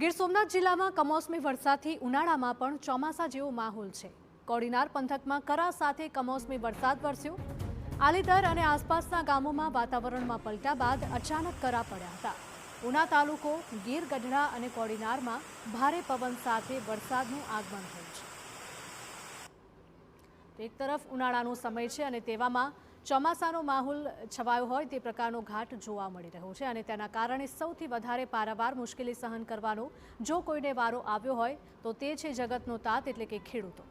ગીર સોમનાથ જિલ્લામાં કમોસમી વરસાદથી ઉનાળામાં પણ ચોમાસા જેવો માહોલ છે। કોડીનાર પંથકમાં કરા સાથે કમોસમી વરસાદ વરસ્યો। આલીદર અને આસપાસના ગામોમાં વાતાવરણમાં પલટા બાદ અચાનક કરા પડ્યા હતા। ઉના તાલુકો, ગીર ગઢડા અને કોડીનારમાં ભારે પવન સાથે વરસાદનું આગમન થયું છે। એક તરફ ઉનાળાનો સમય છે અને તેવામાં ચોમાસાનો માહોલ છવાયો હોય તે પ્રકારનો ઘાટ જોવા મળી રહ્યો છે અને તેના કારણે સૌથી વધારે પારાવાર મુશ્કેલી સહન કરવાનો જો કોઈને વારો આવ્યો હોય તો તે છે જગતનો તાત એટલે કે ખેડૂતો।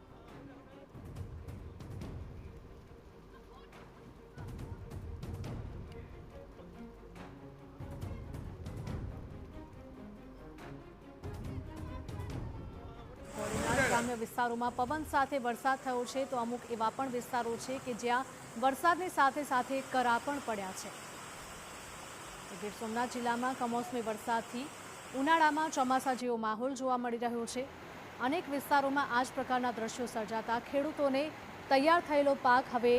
ગ્રામ્ય વિસ્તારોમાં પવન સાથે વરસાદ થયો છે તો અમુક એવા પણ વિસ્તારો છે કે જ્યાં વરસાદની સાથે સાથે કરા પણ પડ્યા છે। ગીર સોમનાથ જિલ્લામાં કમોસમી વરસાદથી ઉનાળામાં ચોમાસા જેવો માહોલ જોવા મળી રહ્યો છે। અનેક વિસ્તારોમાં આ જ પ્રકારના દ્રશ્યો સર્જાતા ખેડૂતોને તૈયાર થયેલો પાક હવે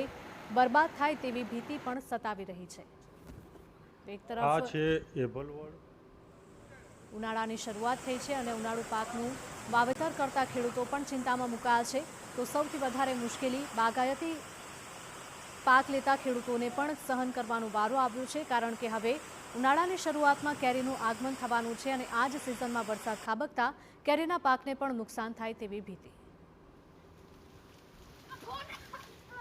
બરબાદ થાય તેવી ભીતિ પણ સતાવી રહી છે। એક તરફ ઉનાળાની શરૂઆત થઈ છે અને ઉનાળુ પાકનું વાવેતર કરતા ખેડૂતો પણ ચિંતામાં મુકાયા છે તો સૌથી વધારે મુશ્કેલી બાગાયતી પાક લેતા ખેડૂતોને પણ સહન કરવાનો વારો આવ્યો છે કારણ કે હવે ઉનાળાની શરૂઆતમાં કેરીનું આગમન થવાનું છે અને આ જ સિઝનમાં વરસાદ ખાબકતા કેરીના પાકને પણ નુકસાન થાય તેવી ભીતિ।